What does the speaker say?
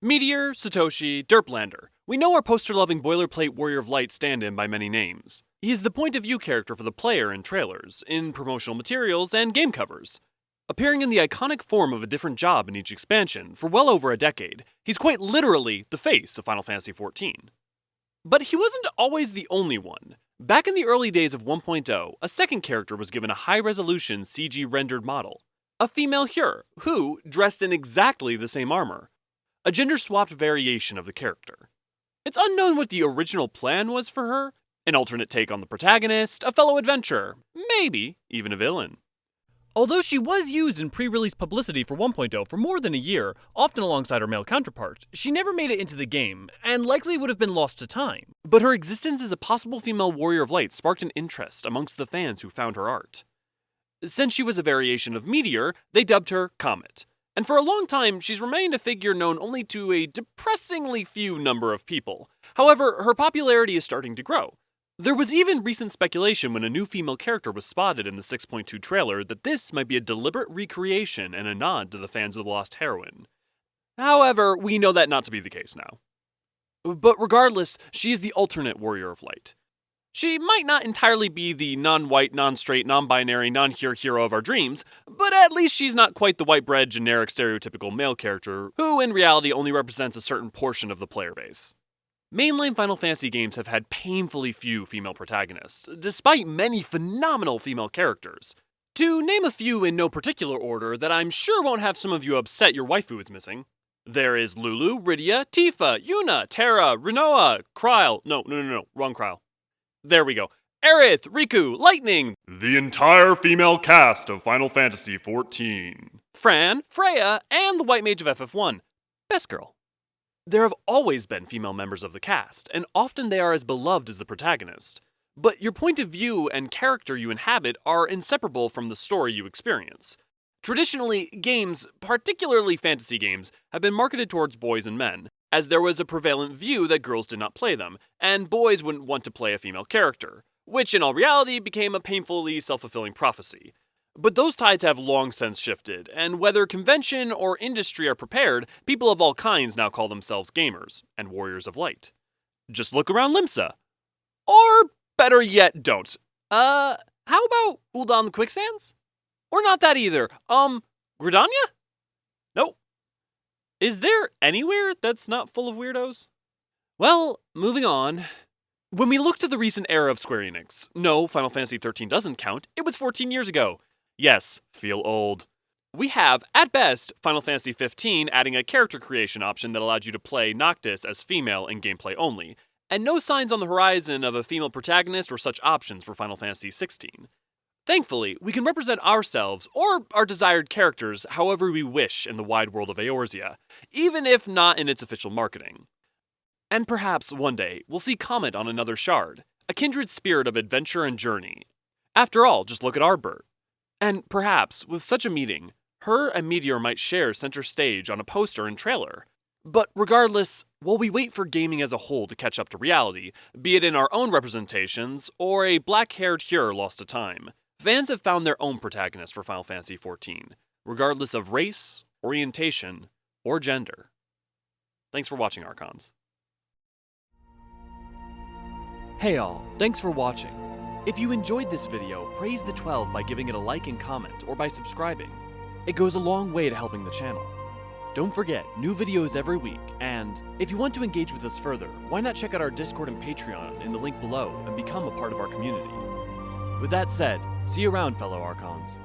Meteor, Satoshi, Derplander. We know our poster-loving boilerplate Warrior of Light stand-in by many names. He's the point-of-view character for the player in trailers, in promotional materials, and game covers. Appearing in the iconic form of a different job in each expansion for well over a decade, he's quite literally the face of Final Fantasy XIV. But he wasn't always the only one. Back in the early days of 1.0, a second character was given a high-resolution CG-rendered model. A female Hyur, who, dressed in exactly the same armor. A gender-swapped variation of the character. It's unknown what the original plan was for her. An alternate take on the protagonist, a fellow adventurer, maybe even a villain. Although she was used in pre-release publicity for 1.0 for more than a year, often alongside her male counterpart, she never made it into the game, and likely would have been lost to time. But her existence as a possible female Warrior of Light sparked an interest amongst the fans who found her art. Since she was a variation of Meteor, they dubbed her COmet. And for a long time, she's remained a figure known only to a depressingly few number of people. However, her popularity is starting to grow. There was even recent speculation when a new female character was spotted in the 6.2 trailer that this might be a deliberate recreation and a nod to the fans of the Lost Heroine. However, we know that not to be the case now. But regardless, she is the alternate Warrior of Light. She might not entirely be the non-white, non-straight, non-binary, non-Hyur hero of our dreams, but at least she's not quite the white-bread, generic, stereotypical male character who in reality only represents a certain portion of the player base. Mainline Final Fantasy games have had painfully few female protagonists, despite many phenomenal female characters. To name a few in no particular order that I'm sure won't have some of you upset your waifu is missing. There is Lulu, Rydia, Tifa, Yuna, Terra, Rinoa, Kryle. No, wrong Kryle. There we go. Aerith, Riku, Lightning. The entire female cast of Final Fantasy XIV. Fran, Freya, and the White Mage of FF1. Best girl. There have always been female members of the cast, and often they are as beloved as the protagonist. But your point of view and character you inhabit are inseparable from the story you experience. Traditionally, games, particularly fantasy games, have been marketed towards boys and men, as there was a prevalent view that girls did not play them, and boys wouldn't want to play a female character, which in all reality became a painfully self-fulfilling prophecy. But those tides have long since shifted, and whether convention or industry are prepared, people of all kinds now call themselves gamers and warriors of light. Just look around Limsa. Or, better yet, don't. How about Ul'dah the Quicksands? Or not that either. Gridania? Nope. Is there anywhere that's not full of weirdos? Well, moving on. When we look to the recent era of Square Enix, no, Final Fantasy XIII doesn't count, it was 14 years ago. Yes, feel old. We have, at best, Final Fantasy XV adding a character creation option that allowed you to play Noctis as female in gameplay only, and no signs on the horizon of a female protagonist or such options for Final Fantasy XVI. Thankfully, we can represent ourselves, or our desired characters, however we wish in the wide world of Eorzea, even if not in its official marketing. And perhaps one day, we'll see COmet on another shard, a kindred spirit of adventure and journey. After all, just look at Ardbert. And perhaps, with such a meeting, her and Meteor might share center stage on a poster and trailer. But regardless, while we wait for gaming as a whole to catch up to reality, be it in our own representations, or a black-haired Hyur lost to time, fans have found their own protagonist for Final Fantasy XIV, regardless of race, orientation, or gender. Thanks for watching, Archons. Hey all, thanks for watching. If you enjoyed this video, praise the 12 by giving it a like and comment, or by subscribing. It goes a long way to helping the channel. Don't forget, new videos every week, and if you want to engage with us further, why not check out our Discord and Patreon in the link below and become a part of our community. With that said, see you around, fellow Archons.